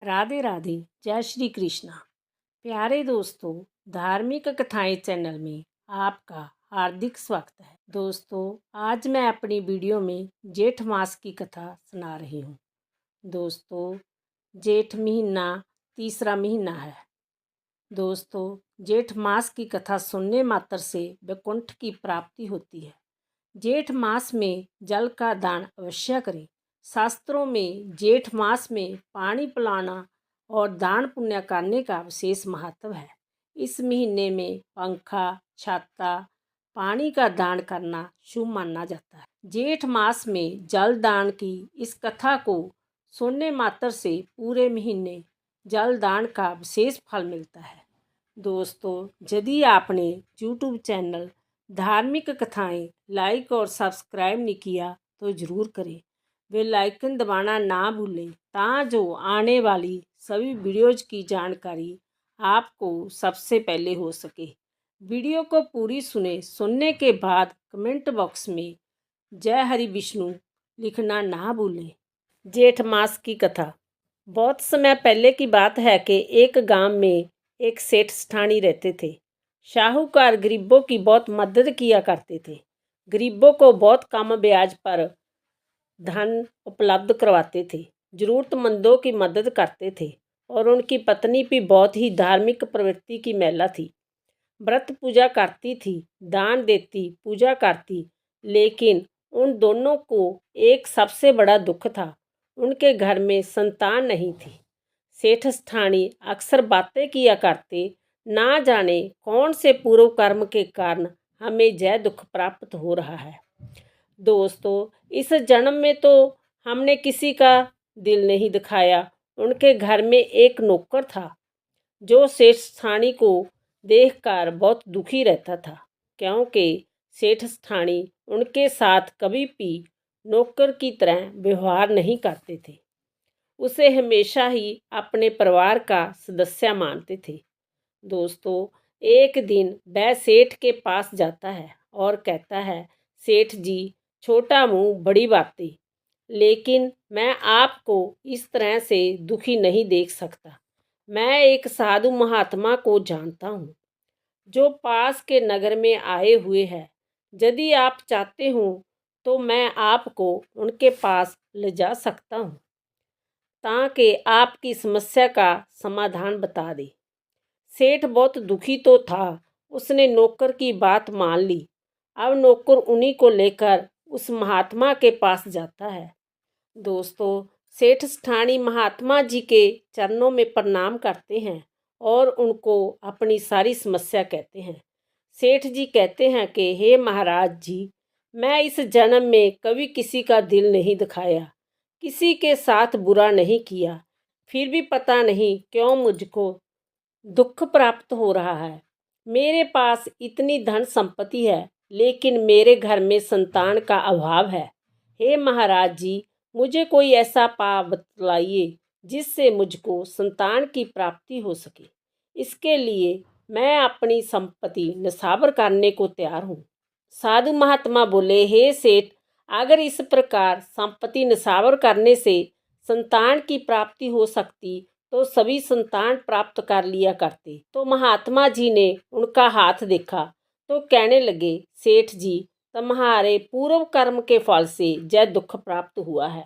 राधे राधे। जय श्री कृष्णा। प्यारे दोस्तों, धार्मिक कथाएं चैनल में आपका हार्दिक स्वागत है। दोस्तों, आज मैं अपनी वीडियो में जेठ मास की कथा सुना रही हूँ। दोस्तों, जेठ महीना तीसरा महीना है। दोस्तों, जेठ मास की कथा सुनने मात्र से वैकुंठ की प्राप्ति होती है। जेठ मास में जल का दान अवश्य करें। शास्त्रों में जेठ मास में पानी पिलाना और दान पुण्य करने का विशेष महत्व है। इस महीने में पंखा, छाता, पानी का दान करना शुभ माना जाता है। जेठ मास में जल दान की इस कथा को सुनने मात्र से पूरे महीने जल दान का विशेष फल मिलता है। दोस्तों, यदि आपने यूट्यूब चैनल धार्मिक कथाएं लाइक और सब्सक्राइब नहीं किया तो ज़रूर करें। बेल आइकन दबाना ना भूलें जो आने वाली सभी वीडियोज़ की जानकारी आपको सबसे पहले हो सके। वीडियो को पूरी सुनने के बाद कमेंट बॉक्स में जय हरि विष्णु लिखना ना भूलें। जेठ मास की कथा। बहुत समय पहले की बात है कि एक गांव में एक सेठ सेठानी रहते थे। शाहूकार गरीबों की बहुत मदद किया करते थे। गरीबों को बहुत कम ब्याज पर धन उपलब्ध करवाते थे। जरूरतमंदों की मदद करते थे और उनकी पत्नी भी बहुत ही धार्मिक प्रवृत्ति की महिला थी। व्रत पूजा करती थी, दान देती, पूजा करती, लेकिन उन दोनों को एक सबसे बड़ा दुख था। उनके घर में संतान नहीं थी। सेठ सेठानी अक्सर बातें किया करते, ना जाने कौन से पूर्व कर्म के कारण हमें यह दुख प्राप्त हो रहा है। दोस्तों, इस जन्म में तो हमने किसी का दिल नहीं दिखाया। उनके घर में एक नौकर था जो सेठ सेठानी को देखकर बहुत दुखी रहता था, क्योंकि सेठ सेठानी उनके साथ कभी भी नौकर की तरह व्यवहार नहीं करते थे। उसे हमेशा ही अपने परिवार का सदस्य मानते थे। दोस्तों, एक दिन वह सेठ के पास जाता है और कहता है, सेठ जी, छोटा मुंह बड़ी बातें, लेकिन मैं आपको इस तरह से दुखी नहीं देख सकता। मैं एक साधु महात्मा को जानता हूँ जो पास के नगर में आए हुए हैं। यदि आप चाहते हो तो मैं आपको उनके पास ले जा सकता हूँ ताकि आपकी समस्या का समाधान बता दे। सेठ बहुत दुखी तो था। उसने नौकर की बात मान ली। अब नौकर उन्हीं को लेकर उस महात्मा के पास जाता है। दोस्तों, सेठ सेठानी महात्मा जी के चरणों में प्रणाम करते हैं और उनको अपनी सारी समस्या कहते हैं। सेठ जी कहते हैं कि हे महाराज जी, मैं इस जन्म में कभी किसी का दिल नहीं दिखाया, किसी के साथ बुरा नहीं किया, फिर भी पता नहीं क्यों मुझको दुख प्राप्त हो रहा है। मेरे पास इतनी धन संपत्ति है, लेकिन मेरे घर में संतान का अभाव है। हे महाराज जी, मुझे कोई ऐसा पाप बतलाइए जिससे मुझको संतान की प्राप्ति हो सके। इसके लिए मैं अपनी संपत्ति निछावर करने को तैयार हूँ। साधु महात्मा बोले, हे सेठ, अगर इस प्रकार संपत्ति निछावर करने से संतान की प्राप्ति हो सकती तो सभी संतान प्राप्त कर लिया करते। तो महात्मा जी ने उनका हाथ देखा तो कहने लगे, सेठ जी, तुम्हारे पूर्व कर्म के फल से यह दुख प्राप्त हुआ है।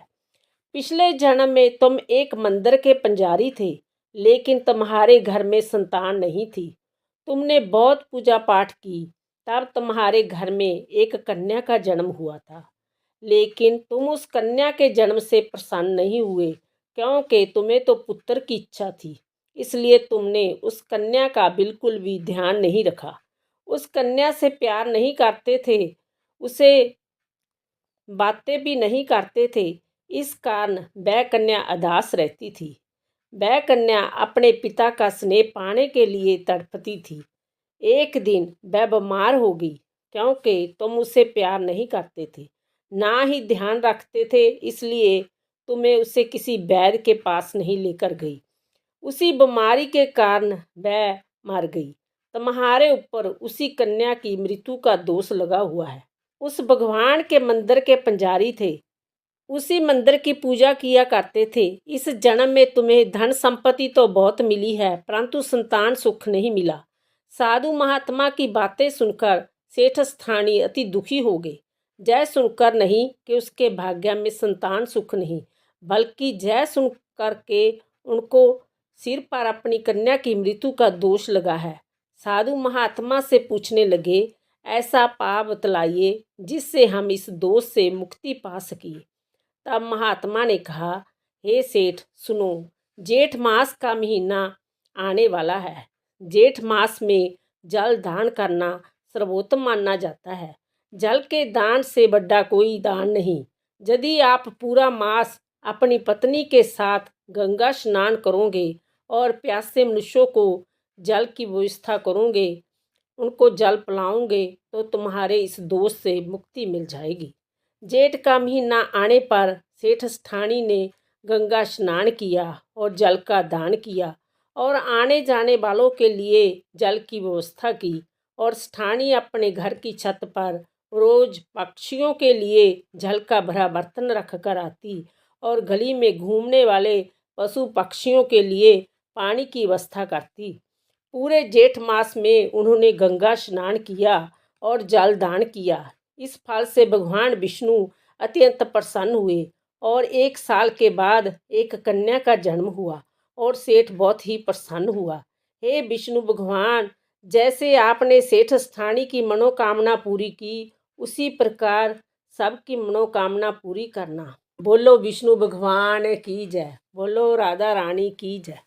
पिछले जन्म में तुम एक मंदिर के पुजारी थे, लेकिन तुम्हारे घर में संतान नहीं थी। तुमने बहुत पूजा पाठ की, तब तुम्हारे घर में एक कन्या का जन्म हुआ था, लेकिन तुम उस कन्या के जन्म से प्रसन्न नहीं हुए, क्योंकि तुम्हें तो पुत्र की इच्छा थी। इसलिए तुमने उस कन्या का बिल्कुल भी ध्यान नहीं रखा, उस कन्या से प्यार नहीं करते थे, उसे बातें भी नहीं करते थे। इस कारण वह कन्या अदास रहती थी। वह कन्या अपने पिता का स्नेह पाने के लिए तड़पती थी। एक दिन वह बीमार हो गई, क्योंकि तुम उसे प्यार नहीं करते थे, ना ही ध्यान रखते थे, इसलिए तुम्हें उसे किसी वैद्य के पास नहीं लेकर गई। उसी बीमारी के कारण वह मर गई। तुम्हारे ऊपर उसी कन्या की मृत्यु का दोष लगा हुआ है। उस भगवान के मंदिर के पुजारी थे। उसी मंदिर की पूजा किया करते थे। इस जन्म में तुम्हें धन संपत्ति तो बहुत मिली है, परंतु संतान सुख नहीं मिला। साधु महात्मा की बातें सुनकर सेठ स्थानीय अति दुखी हो गए। जय सुनकर नहीं कि उसके भाग्य में संतान सुख नहीं, बल्कि जय सुनकर के उनको सिर पर अपनी कन्या की मृत्यु का दोष लगा है। साधु महात्मा से पूछने लगे, ऐसा पाप बतलाइए जिससे हम इस दोष से मुक्ति पा सकिए। तब महात्मा ने कहा, हे सेठ सुनो, जेठ मास का महीना आने वाला है। जेठ मास में जल दान करना सर्वोत्तम माना जाता है। जल के दान से बड़ा कोई दान नहीं। यदि आप पूरा मास अपनी पत्नी के साथ गंगा स्नान करोगे और प्यासे मनुष्यों को जल की व्यवस्था करोगे, उनको जल पिलाओगे, तो तुम्हारे इस दोष से मुक्ति मिल जाएगी। जेठ का महीना आने पर सेठ स्थानी ने गंगा स्नान किया और जल का दान किया और आने जाने वालों के लिए जल की व्यवस्था की। और स्थानी अपने घर की छत पर रोज पक्षियों के लिए जल का भरा बर्तन रख कर आती और गली में घूमने वाले पशु पक्षियों के लिए पानी की व्यवस्था करती। पूरे जेठ मास में उन्होंने गंगा स्नान किया और जल दान किया। इस फल से भगवान विष्णु अत्यंत प्रसन्न हुए और 1 साल के बाद एक कन्या का जन्म हुआ और सेठ बहुत ही प्रसन्न हुआ। हे विष्णु भगवान, जैसे आपने सेठ स्थानी की मनोकामना पूरी की, उसी प्रकार सबकी मनोकामना पूरी करना। बोलो विष्णु भगवान की जय। बोलो राधा रानी की जय।